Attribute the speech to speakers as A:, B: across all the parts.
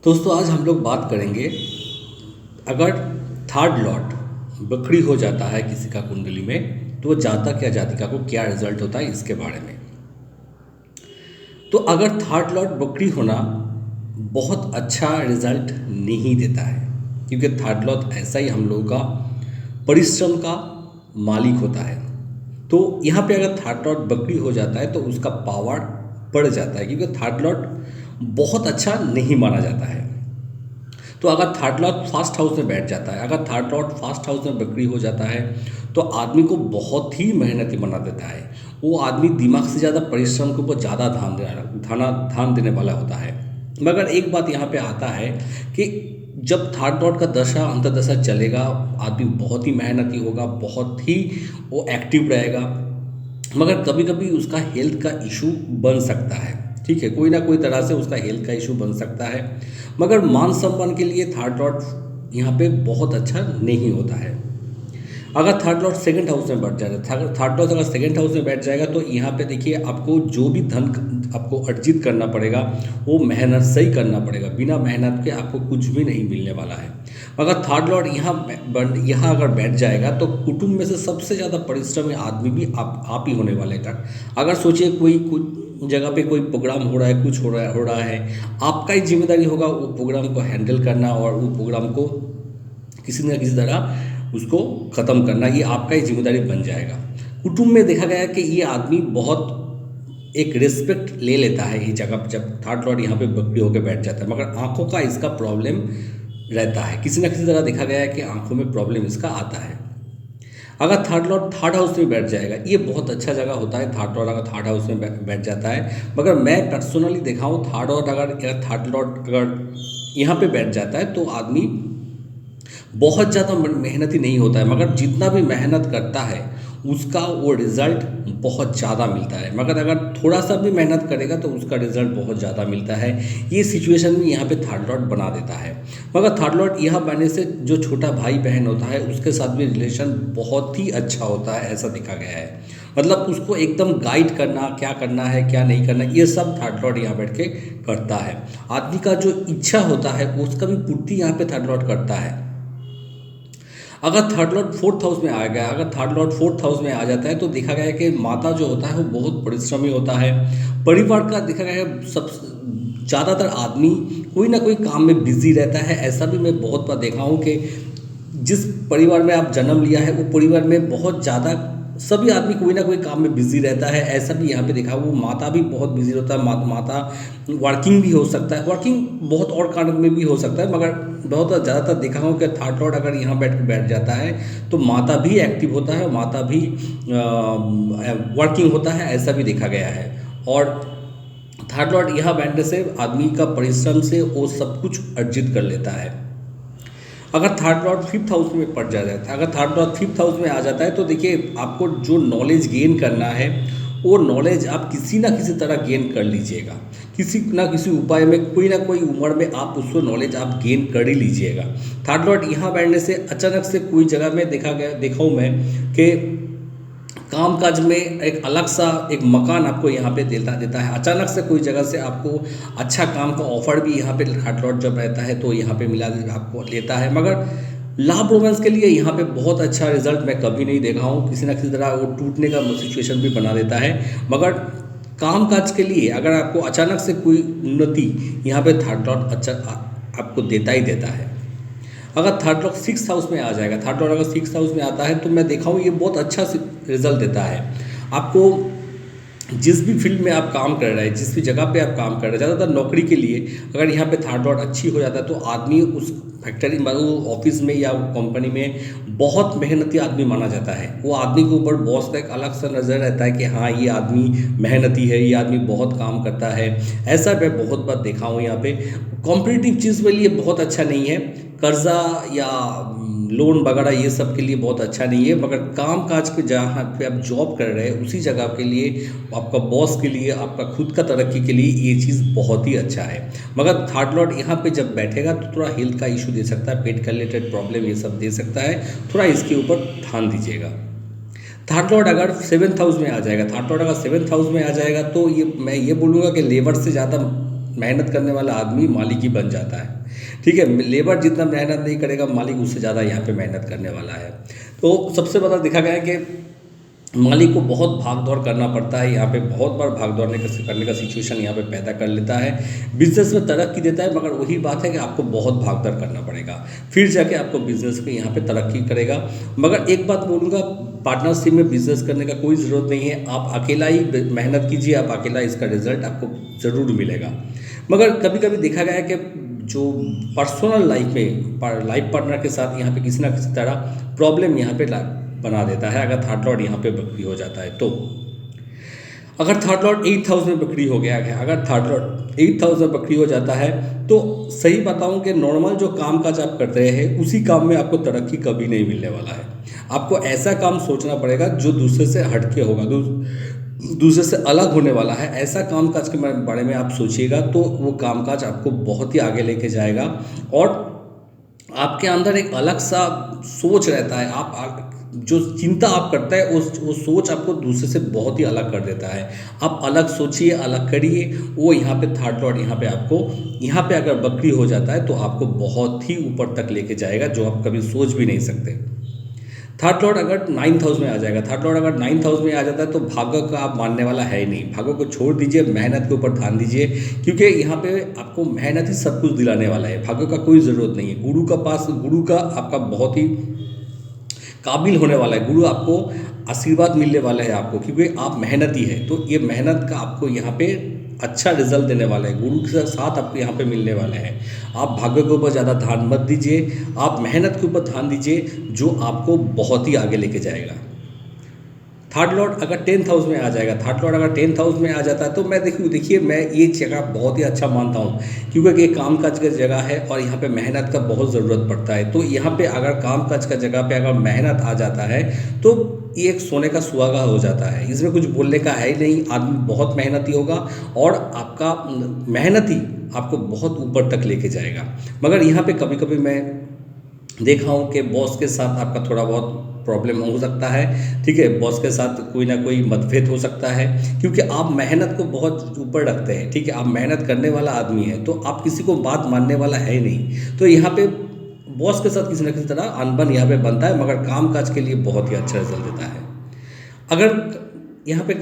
A: दोस्तों आज हम लोग बात करेंगे अगर थर्ड लॉट बकरी हो जाता है किसी का कुंडली में तो वो जातक या जातिका को क्या रिजल्ट होता है इसके बारे में। तो अगर थर्ड लॉट बकरी होना बहुत अच्छा रिजल्ट नहीं देता है, क्योंकि थर्ड लॉट ऐसा ही हम लोगों का परिश्रम का मालिक होता है। तो यहाँ पे अगर थर्ड लॉट बकरी हो जाता है तो उसका पावर बढ़ जाता है, क्योंकि थर्ड लॉट बहुत अच्छा नहीं माना जाता है। तो अगर थर्ड लॉर्ड फर्स्ट हाउस में बैठ जाता है, अगर थर्ड लॉर्ड फर्स्ट हाउस में बकरी हो जाता है तो आदमी को बहुत ही मेहनती बना देता है। वो आदमी दिमाग से ज़्यादा परिश्रम के ऊपर ज़्यादा ध्यान देने वाला होता है। मगर एक बात यहाँ पे आता है कि जब थर्ड लॉर्ड का दशा अंतर्दशा चलेगा, आदमी बहुत ही मेहनती होगा, बहुत ही वो एक्टिव रहेगा, मगर कभी कभी उसका हेल्थ का इशू बन सकता है। ठीक है, कोई ना कोई तरह से उसका हेल्थ का इशू बन सकता है। मगर मान सम्मान के लिए थर्ड लॉर्ड यहाँ पे बहुत अच्छा नहीं होता है। अगर थर्ड लॉर्ड सेकंड हाउस में बैठ जाएगा, थर्ड लॉर्ड अगर सेकंड हाउस में बैठ जाएगा तो यहाँ पे देखिए आपको जो भी धन आपको अर्जित करना पड़ेगा वो मेहनत से ही करना पड़ेगा। बिना मेहनत के आपको कुछ भी नहीं मिलने वाला है। अगर थर्ड लॉर्ड यहाँ अगर बैठ जाएगा तो कुटुंब में से सबसे ज़्यादा परिश्रमी आदमी भी आप ही होने वाले का। अगर सोचिए कोई कुछ जगह पे कोई प्रोग्राम हो रहा है, कुछ हो रहा है, आपका ही जिम्मेदारी होगा वो प्रोग्राम को हैंडल करना और वो प्रोग्राम को किसी न किसी तरह उसको ख़त्म करना, ये आपका ही जिम्मेदारी बन जाएगा। कुटुंब में देखा गया है कि ये आदमी बहुत एक रिस्पेक्ट ले लेता है ये जगह जब थर्ड लॉर्ड यहाँ पे बकरी होकर बैठ जाता है, मगर आंखों का इसका प्रॉब्लम रहता है। किसी न किसी तरह देखा गया है कि आंखों में प्रॉब्लम इसका आता है। अगर थर्ड लॉर्ड थर्ड हाउस में बैठ जाएगा, ये बहुत अच्छा जगह होता है थर्ड लॉर्ड अगर थर्ड हाउस में बैठ जाता है। मगर मैं पर्सनली देखा हूँ थर्ड लॉर्ड अगर यहाँ पे बैठ जाता है तो आदमी बहुत ज़्यादा मेहनती नहीं होता है, मगर जितना भी मेहनत करता है उसका वो रिज़ल्ट बहुत ज़्यादा मिलता है। मगर अगर थोड़ा सा भी मेहनत करेगा तो उसका रिज़ल्ट बहुत ज़्यादा मिलता है। ये सिचुएशन भी यहाँ पे थर्ड लॉर्ड बना देता है। मगर थर्ड लॉर्ड यहाँ बनने से जो छोटा भाई बहन होता है उसके साथ भी रिलेशन बहुत ही अच्छा होता है, ऐसा देखा गया है। मतलब उसको एकदम गाइड करना, क्या करना है क्या नहीं करना, ये सब थर्ड लॉर्ड यहाँ बैठ के करता है। आदमी का जो इच्छा होता है उसका भी पूर्ति यहाँ पे थर्ड लॉर्ड करता है। अगर थर्ड लॉर्ड फोर्थ हाउस में आ गया, अगर थर्ड लॉर्ड फोर्थ हाउस में आ जाता है तो देखा गया है कि माता जो होता है वो बहुत परिश्रमी होता है। परिवार का देखा गया है सब ज़्यादातर आदमी कोई ना कोई काम में बिजी रहता है। ऐसा भी मैं बहुत बार देखा हूँ कि जिस परिवार में आप जन्म लिया है वो परिवार में बहुत ज़्यादा सभी आदमी कोई ना कोई काम में बिजी रहता है। ऐसा भी यहाँ पे देखा, वो माता भी बहुत बिजी होता है। माता वर्किंग भी हो सकता है, वर्किंग बहुत और कारण में भी हो सकता है, मगर बहुत ज़्यादातर देखा हूँ कि थर्ड लॉर्ड अगर यहाँ बैठ जाता है तो माता भी एक्टिव होता है, माता भी वर्किंग होता है, ऐसा भी देखा गया है। और थर्ड लॉर्ड यहाँ बैठने से आदमी का परिश्रम से वो सब कुछ अर्जित कर लेता है। अगर थर्ड लॉर्ड फिफ्थ हाउस में पड़ जाता है, अगर थर्ड लॉर्ड फिफ्थ हाउस में आ जाता है तो देखिए आपको जो नॉलेज गेन करना है वो नॉलेज आप किसी ना किसी तरह गेन कर लीजिएगा। किसी ना किसी उपाय में कोई ना कोई उम्र में आप उसको नॉलेज आप गेन कर ही लीजिएगा। थर्ड लॉर्ड यहाँ बैठने से अचानक से कोई जगह में देखा हूँ मैं कि कामकाज में एक अलग सा एक मकान आपको यहाँ पे देता है। अचानक से कोई जगह से आपको अच्छा काम का ऑफर भी यहाँ पे थर्ड लॉर्ड जब रहता है तो यहाँ पे मिला आपको लेता है। मगर लव रोमांस के लिए यहाँ पे बहुत अच्छा रिजल्ट मैं कभी नहीं देखा हूँ। किसी न किसी तरह वो टूटने का सिचुएशन भी बना देता है। मगर काम काज के लिए अगर आपको अचानक से कोई उन्नति यहाँ पे थर्ड लॉर्ड अच्छा आपको देता ही देता है। अगर थर्ड लॉर्ड सिक्स हाउस में आ जाएगा, थर्ड लॉर्ड अगर सिक्स हाउस में आता है तो मैं देखा हूँ ये बहुत अच्छा रिजल्ट देता है आपको। जिस भी फील्ड में आप काम कर रहे हैं, जिस भी जगह पे आप काम कर रहे हैं, ज़्यादातर नौकरी के लिए अगर यहाँ पे थर्ड लॉर्ड अच्छी हो जाता है तो आदमी उस फैक्ट्री ऑफिस में या कंपनी में बहुत मेहनती आदमी माना जाता है। वो आदमी के ऊपर बॉस का एक अलग सा नज़र रहता है कि हाँ ये आदमी मेहनती है, ये आदमी बहुत काम करता है। ऐसा मैं बहुत बार देखा हूँ। यहाँ पे कॉम्पिटिटिव चीज़ के लिए बहुत अच्छा नहीं है, कर्जा या लोन वगैरह ये सब के लिए बहुत अच्छा नहीं है। मगर काम काज के जहाँ पे आप जॉब कर रहे हैं उसी जगह के लिए, आपका बॉस के लिए, आपका खुद का तरक्की के लिए ये चीज़ बहुत ही अच्छा है। मगर थर्ड लॉर्ड यहाँ पे जब बैठेगा तो थोड़ा हेल्थ का इशू दे सकता है, पेट का रिलेटेड प्रॉब्लम ये सब दे सकता है। थोड़ा इसके ऊपर ध्यान दीजिएगा। थर्ड लॉर्ड अगर सेवन्थ हाउस में आ जाएगा, थर्ड लॉर्ड अगर सेवन्थ हाउस में आ जाएगा तो ये मैं ये बोलूँगा कि लेबर से ज़्यादा मेहनत करने वाला आदमी मालिक ही बन जाता है। ठीक है, लेबर जितना मेहनत नहीं करेगा, मालिक उससे ज़्यादा यहाँ पे मेहनत करने वाला है। तो सबसे ज़्यादा देखा गया है कि मालिक को बहुत भाग दौड़ करना पड़ता है, यहाँ पे बहुत बार भाग दौड़ने करने का सिचुएशन यहाँ पे पैदा कर लेता है। बिजनेस में तरक्की देता है, मगर वही बात है कि आपको बहुत भाग दौड़ करना पड़ेगा, फिर जाके आपको बिजनेस में यहाँ पे तरक्की करेगा। मगर एक बात बोलूँगा, पार्टनरशिप में बिजनेस करने का कोई ज़रूरत नहीं है। आप अकेला ही मेहनत कीजिए, आप अकेला इसका रिजल्ट आपको ज़रूर मिलेगा। मगर कभी कभी देखा गया है कि जो पर्सनल लाइफ में लाइफ पार्टनर के साथ यहाँ पे किसी ना किसी तरह प्रॉब्लम यहाँ पे बना देता है, अगर थर्ड लॉर्ड यहाँ पे बकरी हो जाता है तो। अगर थर्ड लॉर्ड 8th हाउस में बकरी हो गया है, अगर थर्ड लॉर्ड 8th हाउस में बकरी हो जाता है तो सही बताऊं कि नॉर्मल जो काम काज आप करते हैं उसी काम में आपको तरक्की कभी नहीं मिलने वाला है। आपको ऐसा काम सोचना पड़ेगा जो दूसरे से हटके होगा, दूसरे से अलग होने वाला है। ऐसा कामकाज के बारे में आप सोचिएगा तो वो कामकाज आपको बहुत ही आगे लेके जाएगा और आपके अंदर एक अलग सा सोच रहता है। आप जो चिंता आप करता है वो सोच आपको दूसरे से बहुत ही अलग कर देता है। आप अलग सोचिए, अलग करिए। वो यहाँ पे थर्ड लॉर्ड यहाँ पे आपको यहाँ पे अगर बकरी हो जाता है तो आपको बहुत ही ऊपर तक लेके जाएगा, जो आप कभी सोच भी नहीं सकते। थर्ड लॉर्ड अगर 9th हाउस में आ जाएगा, थर्ड लॉर्ड अगर 9th हाउस में आ जाता है तो भाग्य का आप मानने वाला है ही नहीं। भाग्य को छोड़ दीजिए, मेहनत के ऊपर ध्यान दीजिए, क्योंकि यहाँ पे आपको मेहनत ही सब कुछ दिलाने वाला है। भाग्य का कोई ज़रूरत नहीं है। गुरु का आपका बहुत ही काबिल होने वाला है। गुरु आपको आशीर्वाद मिलने वाला है आपको, क्योंकि आप मेहनती है। तो ये मेहनत का आपको यहाँ पे अच्छा रिजल्ट देने वाला है। गुरु के साथ आपको यहाँ पे मिलने वाले हैं। आप भाग्य के ऊपर ज़्यादा ध्यान मत दीजिए, आप मेहनत के ऊपर ध्यान दीजिए, जो आपको बहुत ही आगे लेके जाएगा। थर्ड लॉर्ड अगर 10th हाउस में आ जाएगा, थर्ड लॉर्ड अगर 10th हाउस में आ जाता है तो मैं देखिए मैं ये जगह बहुत ही अच्छा मानता हूँ, क्योंकि ये कामकाज की जगह है और यहाँ पे मेहनत का बहुत ज़रूरत पड़ता है। तो यहाँ पे अगर कामकाज का जगह पे अगर मेहनत आ जाता है तो ये एक सोने का सुहागा हो जाता है। इसमें कुछ बोलने का है ही नहीं। आदमी बहुत मेहनती होगा और आपका मेहनती आपको बहुत ऊपर तक लेके जाएगा। मगर यहाँ पे कभी कभी मैं देखा हूँ कि बॉस के साथ आपका थोड़ा बहुत प्रॉब्लम हो सकता है। ठीक है, बॉस के साथ कोई ना कोई मतभेद हो सकता है, क्योंकि आप मेहनत को बहुत ऊपर रखते हैं। ठीक है, आप मेहनत करने वाला आदमी है तो आप किसी को बात मानने वाला है ही नहीं। तो यहाँ पे बॉस के साथ किसी न किसी तरह अनबन यहाँ पे बनता है, मगर काम काज के लिए बहुत ही अच्छा रिजल्ट देता है। अगर यहाँ पे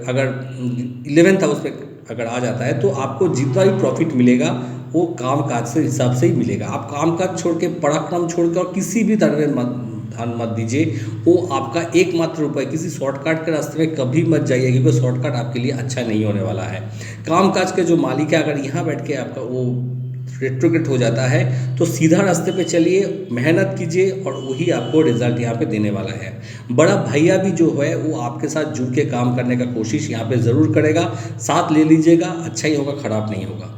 A: अगर 11th हाउस पे अगर आ जाता है तो आपको जितना भी प्रॉफिट मिलेगा वो काम काज से हिसाब से ही मिलेगा। आप काम काज छोड़ के, पराक्रम छोड़ के और किसी भी तरह में ध्यान मत दीजिए। वो आपका एकमात्र उपाय, किसी शॉर्टकट के रास्ते में कभी मत जाइए, क्योंकि शॉर्टकट आपके लिए अच्छा नहीं होने वाला है। कामकाज के जो मालिक है, अगर यहाँ बैठ के आपका वो रेट्रोग्रेड हो जाता है तो सीधा रास्ते पे चलिए, मेहनत कीजिए और वही आपको रिजल्ट यहाँ पे देने वाला है। बड़ा भैया भी जो है वो आपके साथ जुड़ के काम करने का कोशिश यहाँ पे ज़रूर करेगा। साथ ले लीजिएगा, अच्छा ही होगा, ख़राब नहीं होगा।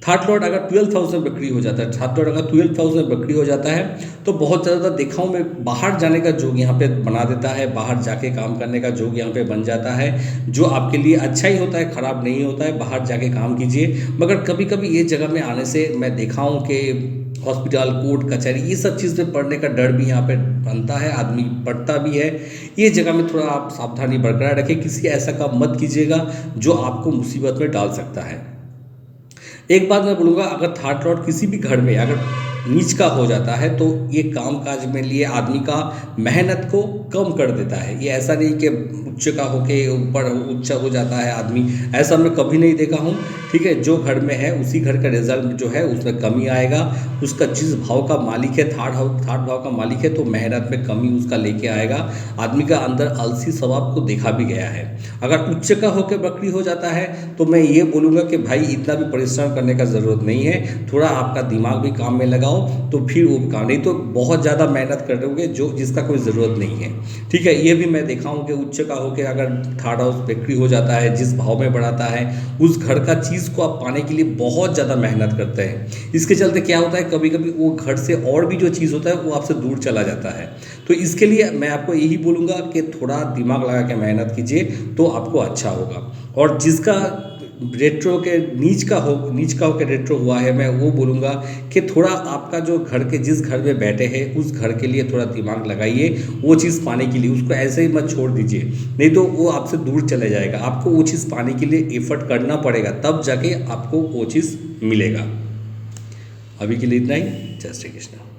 A: थर्ड लॉर्ड अगर 12th हाउस में बकरी हो जाता है, थर्ड लॉर्ड अगर 12th हाउस में बकरी हो जाता है तो बहुत ज़्यादा देखा हूँ मैं, बाहर जाने का जोग यहाँ पे बना देता है। बाहर जाके काम करने का जोग यहाँ पे बन जाता है, जो आपके लिए अच्छा ही होता है, ख़राब नहीं होता है। बाहर जाके काम कीजिए। मगर कभी कभी ये जगह में आने से मैं देखा हूँ कि हॉस्पिटल, कोर्ट कचहरी, ये सब चीज़ में पढ़ने का डर भी यहाँ पे बनता है। आदमी पढ़ता भी है। ये जगह में थोड़ा आप सावधानी बरकरार रखें। किसी ऐसा काम मत कीजिएगा जो आपको मुसीबत में डाल सकता है। एक बात मैं बोलूँगा, अगर थर्ड लॉर्ड किसी भी घर में अगर नीच का हो जाता है तो ये कामकाज में लिए आदमी का मेहनत को कम कर देता है। ये ऐसा नहीं कि उच्च का होके ऊपर उच्च हो जाता है आदमी, ऐसा मैं कभी नहीं देखा हूँ। ठीक है, जो घर में है उसी घर का रिजल्ट जो है उसमें कमी आएगा। उसका जिस भाव का मालिक है, थर्ड भाव का मालिक है, तो मेहनत में कमी उसका लेके आएगा। आदमी का अंदर आलसी स्वभाव को देखा भी गया है। अगर उच्च का होकर बकरी हो जाता है तो मैं ये बोलूँगा कि भाई इतना भी परिश्रम करने का ज़रूरत नहीं है। थोड़ा आपका दिमाग भी काम में लगाओ तो फिर वो काम, नहीं तो बहुत ज़्यादा मेहनत कर रहोगे जो जिसका कोई ज़रूरत नहीं है। ठीक है, ये भी मैं देखा हूँ कि उच्च का होकर अगर थर्ड हाउस बकरी हो जाता है, जिस भाव में बढ़ाता है उस घर का चीज़ को आप पाने के लिए बहुत ज़्यादा मेहनत करते हैं। इसके चलते क्या होता है, कभी कभी वो घर से और भी जो चीज़ होता है वो आपसे दूर चला जाता है। तो इसके लिए मैं आपको यही बोलूँगा कि थोड़ा दिमाग लगा के मेहनत कीजिए तो आपको अच्छा होगा। और जिसका रेट्रो के नीच का होकर रेट्रो हुआ है, मैं वो बोलूँगा कि थोड़ा आपका जो घर के जिस घर में बैठे हैं उस घर के लिए थोड़ा दिमाग लगाइए, वो चीज़ पाने के लिए। उसको ऐसे ही मत छोड़ दीजिए, नहीं तो वो आपसे दूर चले जाएगा। आपको वो चीज़ पाने के लिए एफर्ट करना पड़ेगा, तब जाके आपको वो चीज़ मिलेगा। अभी के लिए इतना ही। जय श्री कृष्ण।